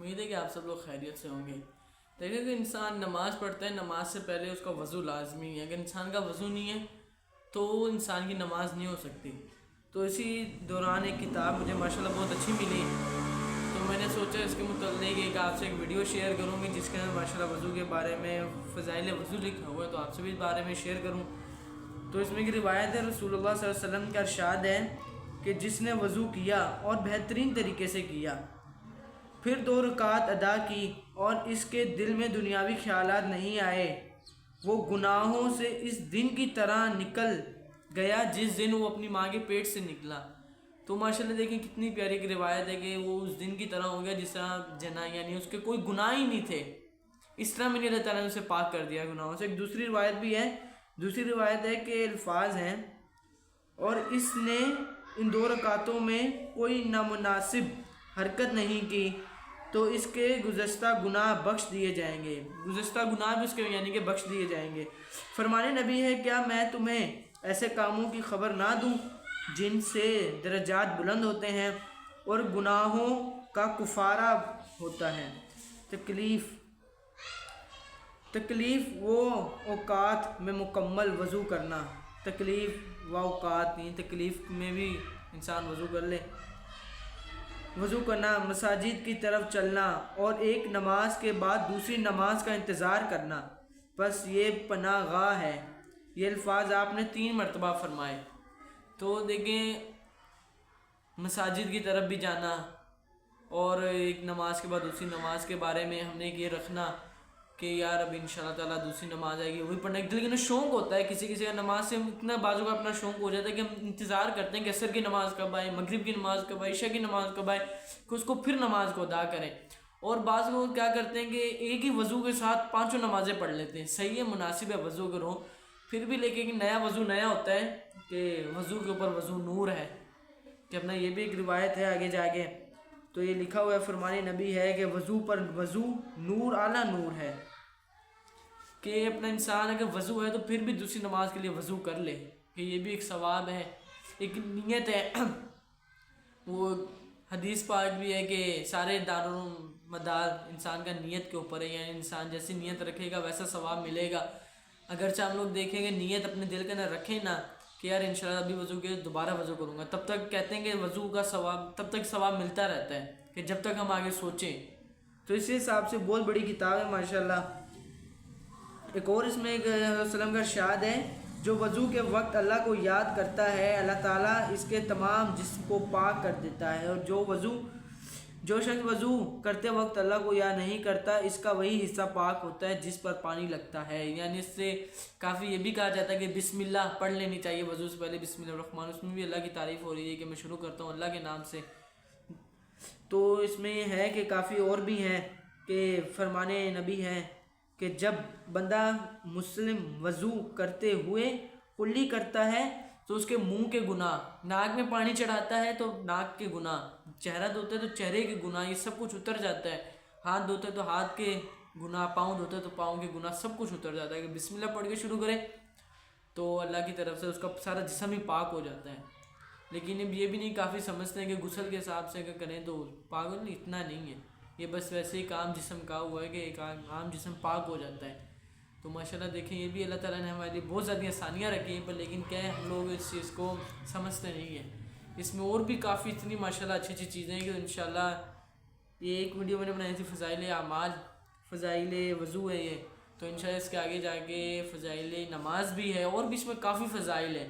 امید ہے کہ آپ سب لوگ خیریت سے ہوں گے۔ دیکھیں کہ انسان نماز پڑھتا ہے، نماز سے پہلے اس کا وضو لازمی ہے۔ اگر انسان کا وضو نہیں ہے تو انسان کی نماز نہیں ہو سکتی۔ تو اسی دوران ایک کتاب مجھے ماشاءاللہ بہت اچھی ملی، تو میں نے سوچا اس کے متعلق ایک آپ سے ایک ویڈیو شیئر کروں گی جس کے اندر ماشاءاللہ وضو کے بارے میں فضائل وضو لکھا ہوا ہے، تو آپ سے بھی اس بارے میں شیئر کروں۔ تو اس میں ایک روایت ہے، رسول اللہ صلی اللہ علیہ وسلم کا ارشاد ہے کہ جس نے وضو کیا اور بہترین طریقے سے کیا، پھر 2 رکعت ادا کی اور اس کے دل میں دنیاوی خیالات نہیں آئے، وہ گناہوں سے اس دن کی طرح نکل گیا جس دن وہ اپنی ماں کے پیٹ سے نکلا۔ تو ماشاءاللہ دیکھیں کتنی پیاری ایک روایت ہے کہ وہ اس دن کی طرح ہو گیا جس طرح جنا، یعنی اس کے کوئی گناہ ہی نہیں تھے، اس طرح میں نے اللہ تعالیٰ نے اسے پاک کر دیا گناہوں سے۔ ایک دوسری روایت بھی ہے، دوسری روایت ہے کہ الفاظ ہیں، اور اس نے ان 2 رکعتوں میں کوئی نامناسب حرکت نہیں کی تو اس کے گزشتہ گناہ بخش دیے جائیں گے، گزشتہ گناہ بھی اس کے یعنی کہ بخش دیے جائیں گے۔ فرمان نبی ہے، کیا میں تمہیں ایسے کاموں کی خبر نہ دوں جن سے درجات بلند ہوتے ہیں اور گناہوں کا کفارہ ہوتا ہے؟ تکلیف و اوقات میں مکمل وضو کرنا، تکلیف و اوقات نہیں، تکلیف میں بھی انسان وضو کر لے، وضو کرنا، مساجد کی طرف چلنا اور ایک نماز کے بعد دوسری نماز کا انتظار کرنا، بس یہ پناہ گاہ ہے۔ یہ الفاظ آپ نے 3 مرتبہ فرمائے۔ تو دیکھیں مساجد کی طرف بھی جانا اور ایک نماز کے بعد دوسری نماز کے بارے میں ہم نے یہ رکھنا کہ یار اب انشاءاللہ تعالیٰ دوسری نماز آئے گی وہی پڑھنے کی، لیکن شوق ہوتا ہے کسی کا نماز سے اتنا بازو کا اپنا شوق ہو جاتا ہے کہ ہم انتظار کرتے ہیں کہ عصر کی نماز کب آئے، مغرب کی نماز کب آئے، عشاء کی نماز کب آئے کہ اس کو پھر نماز کو ادا کریں۔ اور بعض لوگ کیا کرتے ہیں کہ ایک ہی وضو کے ساتھ 5 نمازیں پڑھ لیتے ہیں۔ صحیح ہے، مناسب ہے وضو کرو، پھر بھی لیکن نیا وضو نیا ہوتا ہے کہ وضو کے اوپر وضو نور ہے، کہ اپنا یہ بھی ایک روایت ہے آگے جا کے، تو یہ لکھا ہوا ہے فرمان نبی ہے کہ وضو پر وضو نور اعلیٰ نور ہے، کہ اپنا انسان اگر وضو ہے تو پھر بھی دوسری نماز کے لیے وضو کر لے، کہ یہ بھی ایک ثواب ہے، ایک نیت ہے۔ وہ حدیث پاک بھی ہے کہ سارے دارالمدار انسان کا نیت کے اوپر ہے، یعنی انسان جیسی نیت رکھے گا ویسا ثواب ملے گا۔ اگرچہ ہم لوگ دیکھیں گے نیت اپنے دل کے اندر رکھیں نا کہ یار انشاءاللہ ابھی وضو کے دوبارہ وضو کروں گا، تب تک کہتے ہیں کہ وضو کا ثواب تب تک ثواب ملتا رہتا ہے کہ جب تک ہم آگے سوچیں۔ تو اسی حساب سے بہت بڑی کتاب ہے ماشاءاللہ۔ ایک اور اس میں ایک وسلم کا ارشاد ہے، جو وضو کے وقت اللہ کو یاد کرتا ہے اللہ تعالیٰ اس کے تمام جسم کو پاک کر دیتا ہے، اور جو شخص وضو کرتے وقت اللہ کو یاد نہیں کرتا اس کا وہی حصہ پاک ہوتا ہے جس پر پانی لگتا ہے۔ یعنی اس سے کافی یہ بھی کہا جاتا ہے کہ بسم اللہ پڑھ لینی چاہیے وضو سے پہلے، بسم اللہ الرحمن، اس میں بھی اللہ کی تعریف ہو رہی ہے کہ میں شروع کرتا ہوں اللہ کے نام سے۔ تو اس میں یہ ہے کہ کافی اور بھی ہیں کہ فرمان نبی ہے کہ جب بندہ مسلم وضو کرتے ہوئے کلی کرتا ہے تو اس کے منہ کے گناہ، ناک میں پانی چڑھاتا ہے تو ناک کے گناہ، چہرہ دھوتا ہے تو چہرے کے گناہ، یہ سب کچھ اتر جاتا ہے، ہاتھ دھوتا ہے تو ہاتھ کے گناہ، پاؤں دھوتا ہے تو پاؤں کے گناہ، سب کچھ اتر جاتا ہے۔ کہ بسم اللہ پڑھ کے شروع کرے تو اللہ کی طرف سے اس کا سارا جسم ہی پاک ہو جاتا ہے۔ لیکن اب یہ بھی نہیں کافی سمجھتے ہیں کہ غسل کے حساب سے اگر کریں تو پاک نہیں، اتنا نہیں ہے، یہ بس ویسے ہی عام جسم کا ہوا ہے کہ ایک عام جسم پاک ہو جاتا ہے۔ تو ماشاءاللہ دیکھیں یہ بھی اللہ تعالیٰ نے ہمارے لیے بہت زیادہ آسانیاں رکھی ہیں، پر لیکن کیا ہے ہم لوگ اس چیز کو سمجھتے نہیں ہیں۔ اس میں اور بھی کافی اتنی ماشاءاللہ اچھی اچھی چیزیں ہیں کہ انشاءاللہ یہ ایک ویڈیو میں نے بنائی تھی فضائل اعمال، فضائل وضو ہے یہ، تو انشاءاللہ اس کے آگے جا کے فضائل نماز بھی ہے اور بھی اس میں کافی فضائل ہیں۔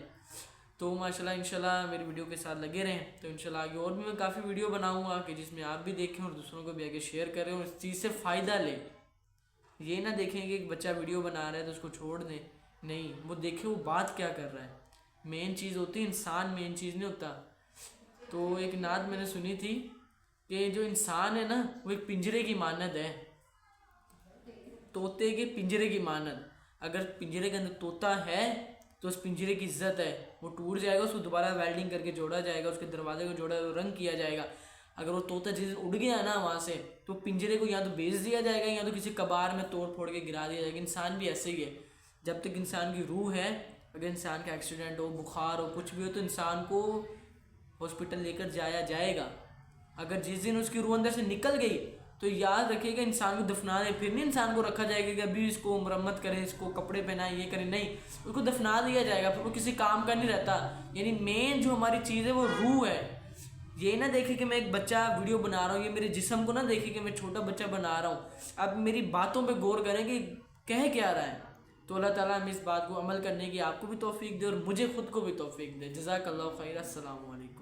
تو ماشاءاللہ انشاءاللہ میری ویڈیو کے ساتھ لگے رہیں، تو انشاءاللہ آگے اور بھی میں کافی ویڈیو بناؤں گا کہ جس میں آپ بھی دیکھیں اور دوسروں کو بھی آگے شیئر کریں اور اس چیز سے فائدہ لیں۔ یہ نہ دیکھیں کہ ایک بچہ ویڈیو بنا رہا ہے تو اس کو چھوڑ دیں، نہیں، وہ دیکھیں وہ بات کیا کر رہا ہے، مین چیز ہوتی ہے انسان، مین چیز نہیں ہوتا۔ تو ایک نعت میں نے سنی تھی کہ جو انسان ہے نا وہ ایک پنجرے کی مانند ہے، طوطے کے پنجرے کی مانند۔ اگر پنجرے کے اندر طوطا ہے تو اس پنجرے کی عزت ہے، وہ ٹوٹ جائے گا اس کو دوبارہ ویلڈنگ کر کے جوڑا جائے گا، اس کے دروازے کو جوڑا رنگ کیا جائے گا۔ اگر وہ طوطا جس دن اڑ گیا نا وہاں سے تو پنجرے کو یا تو بیچ دیا جائے گا یا تو کسی کباڑ میں توڑ پھوڑ کے گرا دیا جائے گا۔ انسان بھی ایسے ہی ہے، جب تک انسان کی روح ہے، اگر انسان کا ایکسیڈنٹ ہو، بخار ہو، کچھ بھی ہو تو انسان کو ہاسپٹل لے کر جایا جائے گا۔ اگر جس دن اس کی روح اندر سے نکل گئی تو یاد رکھیے گا انسان کو دفنانے پھر نہیں انسان کو رکھا جائے گا کہ ابھی اس کو مرمت کریں، اس کو کپڑے پہنائیں، یہ کریں، نہیں، اس کو دفنا دیا جائے گا، پھر وہ کسی کام کا نہیں رہتا۔ یعنی مین جو ہماری چیز ہے وہ روح ہے۔ یہ نہ دیکھے کہ میں ایک بچہ ویڈیو بنا رہا ہوں، یہ میرے جسم کو نہ دیکھے کہ میں چھوٹا بچہ بنا رہا ہوں۔ اب میری باتوں پہ غور کریں کہ کہہ کیا رہا ہے، تو اللہ تعالیٰ ہمیں اس بات کو عمل کرنے کی آپ کو بھی توفیق دے اور مجھے خود کو بھی توفیق دے۔ جزاک اللہ خیر۔ السلام علیکم۔